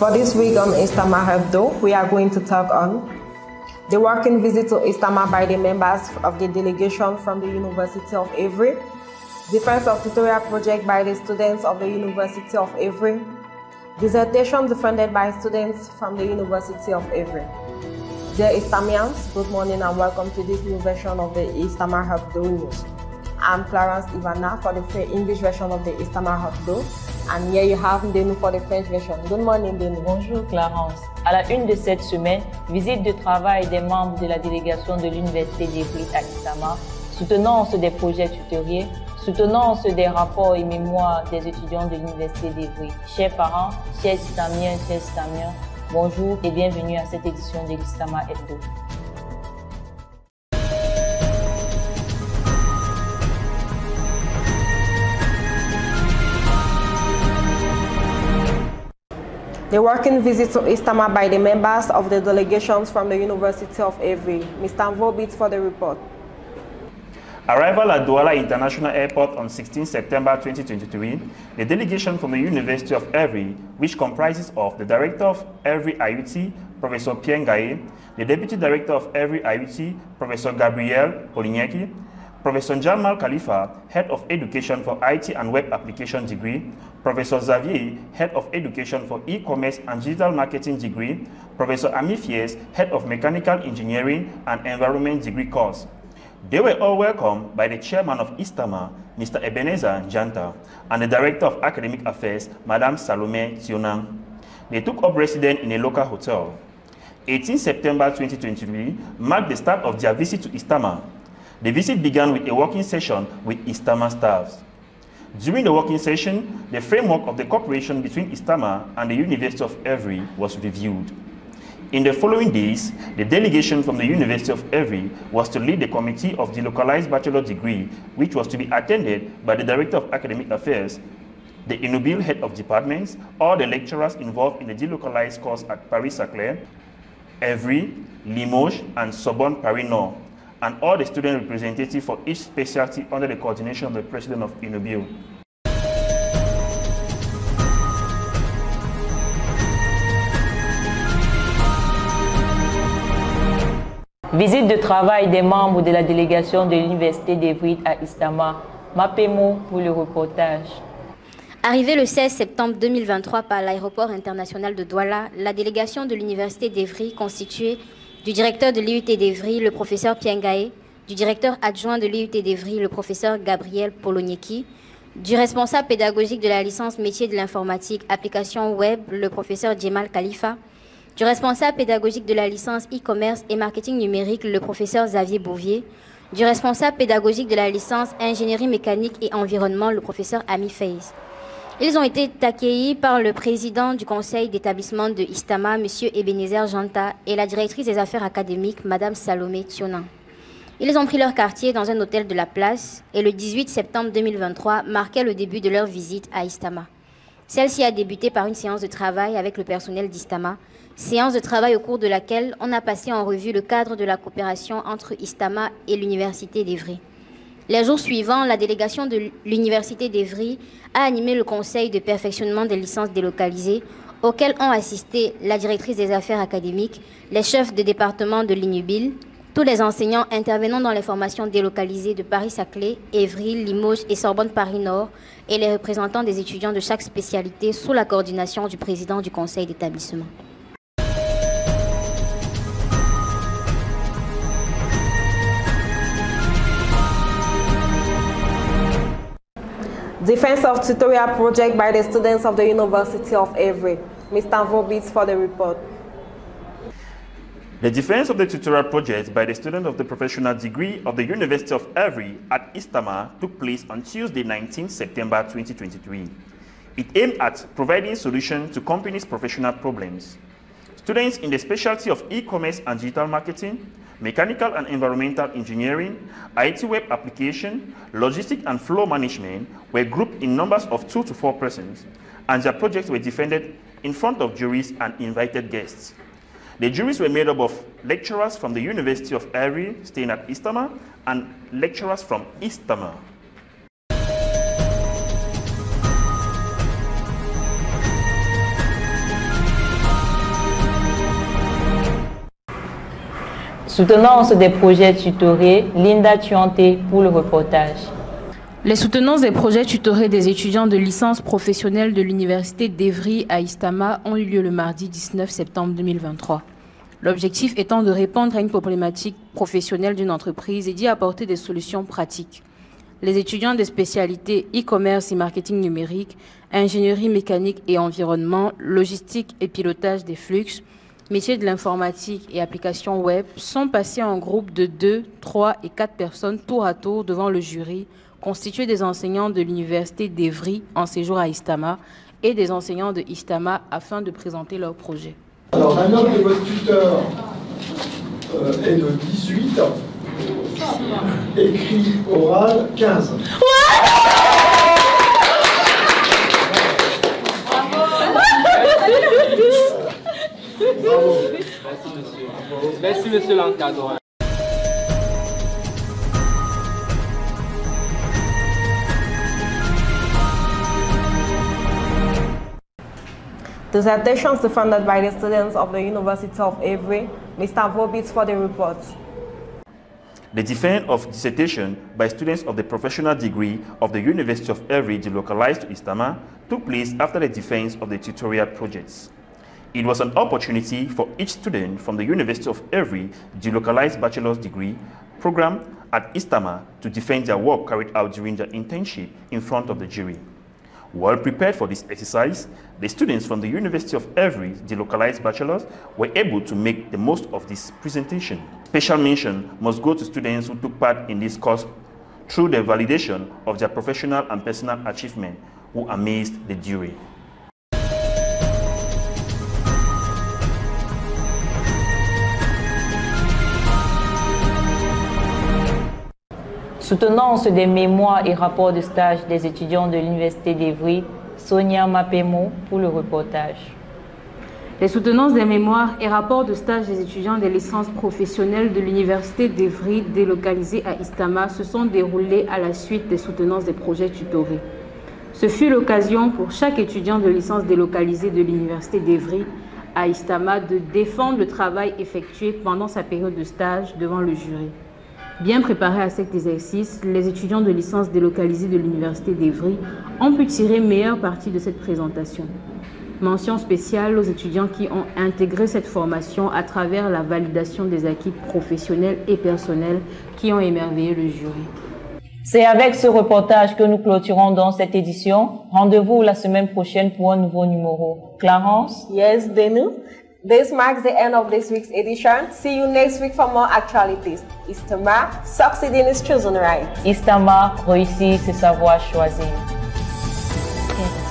For this week on Istama Hebdo, we are going to talk on the working visit to Istama by the members of the delegation from the University of Avery, defense of tutorial project by the students of the University of Avery, dissertation defended by students from the University of Avery. Dear Istamians, good morning and welcome to this new version of the Istama Hebdo News. I'm Clarence Ivana for the English version of the Istama Hebdo. And here you have Ndenu for the French version. Good morning, Ndenu. Bonjour, Clarence. À la une de cette semaine, visite de travail des membres de la délégation de l'Université d'Évry à Istama, soutenance des projets tutoriels, soutenance des rapports et mémoires des étudiants de l'Université d'Évry. Chers parents, chers Istamiens, bonjour et bienvenue à cette édition de l'Istama Hebdo. The working visit to Istama by the members of the delegations from the University of Avery. Mr. Vobit for the report. Arrival at Douala International Airport on 16 September 2023, the delegation from the University of Avery, which comprises of the Director of Avery IUT, Professor Pierre Ngaye, the Deputy Director of Avery IUT, Professor Gabriel Polignaki, Professor Jamal Khalifa, Head of Education for IT and Web Application degree, Professor Xavier, Head of Education for E-Commerce and Digital Marketing degree, Professor Ami Fies, Head of Mechanical Engineering and Environment degree course. They were all welcomed by the Chairman of Istama, Mr. Ebenezer Janta, and the Director of Academic Affairs, Madame Salome Tionang. They took up residence in a local hotel. 18 September 2023 marked the start of their visit to Istama. The visit began with a working session with Istama staffs. During the working session, the framework of the cooperation between Istama and the University of Avery was reviewed. In the following days, the delegation from the University of Avery was to lead the committee of the localized bachelor degree, which was to be attended by the Director of Academic Affairs, the Inubile Head of Departments, all the lecturers involved in the delocalized course at Paris-Saclay, Avery, Limoges, and Sorbonne Paris-Nord, and all the student representatives for each specialty under the coordination of the President of Inubile. Visite de travail des membres de la délégation de l'Université d'Évry à Istama. Mapemo pour le reportage. Arrivée le 16 septembre 2023 par l'aéroport international de Douala, la délégation de l'Université d'Évry constituée du directeur de l'IUT d'Évry, le professeur Pierre Ngaye, du directeur adjoint de l'IUT d'Évry, le professeur Gabriel Poloniecki, du responsable pédagogique de la licence métier de l'informatique, application web, le professeur Jamal Khalifa, du responsable pédagogique de la licence e-commerce et marketing numérique, le professeur Xavier Bouvier, du responsable pédagogique de la licence ingénierie mécanique et environnement, le professeur Ami Feiz. Ils ont été accueillis par le président du conseil d'établissement de Istama, M. Ebenezer Janta, et la directrice des affaires académiques, Mme Salomé Tionang. Ils ont pris leur quartier dans un hôtel de la place et le 18 septembre 2023 marquait le début de leur visite à Istama. Celle-ci a débuté par une séance de travail avec le personnel d'Istama, séance de travail au cours de laquelle on a passé en revue le cadre de la coopération entre Istama et l'Université d'Évry. Les jours suivants, la délégation de l'Université d'Évry a animé le conseil de perfectionnement des licences délocalisées, auquel ont assisté la directrice des affaires académiques, les chefs de département de l'Inubile, tous les enseignants intervenant dans les formations délocalisées de Paris-Saclay, Évry, Limoges et Sorbonne Paris-Nord, et les représentants des étudiants de chaque spécialité sous la coordination du président du conseil d'établissement. Defense of tutorial project by the students of the University of Avery. Mr. Vobitz for the report. The defense of the tutorial project by the student of the professional degree of the University of Avery at Istama took place on Tuesday, 19 September 2023. It aimed at providing solutions to companies' professional problems. Students in the specialty of e-commerce and digital marketing, mechanical and environmental engineering, IT web application, logistics and flow management were grouped in numbers of 2 to 4 persons, and their projects were defended in front of juries and invited guests. The juries were made up of lecturers from the University of Avery staying at Istama and lecturers from Istama. Soutenance des projets tutorés, Linda Tuanté pour le reportage. Les soutenances des projets tutorés des étudiants de licence professionnelle de l'Université d'Evry à Istama ont eu lieu le mardi 19 septembre 2023. L'objectif étant de répondre à une problématique professionnelle d'une entreprise et d'y apporter des solutions pratiques. Les étudiants des spécialités e-commerce et marketing numérique, ingénierie mécanique et environnement, logistique et pilotage des flux, métiers de l'informatique et applications web sont passés en groupe de 2, 3 et 4 personnes tour à tour devant le jury, constitué des enseignants de l'Université d'Evry en séjour à Istama et des enseignants de Istama afin de présenter leur projet. Alors la note de votre tuteur est de 18, écrit oral 15. Bravo. Merci monsieur l'encadreur. Dissertations defended by the students of the University of Avery. Mr. Vobitz for the report. The defense of dissertation by students of the professional degree of the University of Avery delocalized to Istama took place after the defense of the tutorial projects. It was an opportunity for each student from the University of Avery delocalized bachelor's degree program at Istama to defend their work carried out during their internship in front of the jury. Well prepared for this exercise, the students from the University of Avery delocalized bachelors were able to make the most of this presentation. Special mention must go to students who took part in this course through the validation of their professional and personal achievement, who amazed the jury. Soutenance des mémoires et rapports de stage des étudiants de l'Université d'Evry, Sonia Mapemo pour le reportage. Les soutenances des mémoires et rapports de stage des étudiants des licences professionnelles de l'Université d'Evry délocalisés à Istama se sont déroulées à la suite des soutenances des projets tutorés. Ce fut l'occasion pour chaque étudiant de licence délocalisé de l'Université d'Evry à Istama de défendre le travail effectué pendant sa période de stage devant le jury. Bien préparés à cet exercice, les étudiants de licence délocalisés de l'Université d'Evry ont pu tirer meilleure partie de cette présentation. Mention spéciale aux étudiants qui ont intégré cette formation à travers la validation des acquis professionnels et personnels qui ont émerveillé le jury. C'est avec ce reportage que nous clôturons dans cette édition. Rendez-vous la semaine prochaine pour un nouveau numéro. Clarence? Yes, Denu. This marks the end of this week's edition. See you next week for more actualities. Istama, succeeding is chosen right. Istama, réussir, c'est savoir choisir. Okay.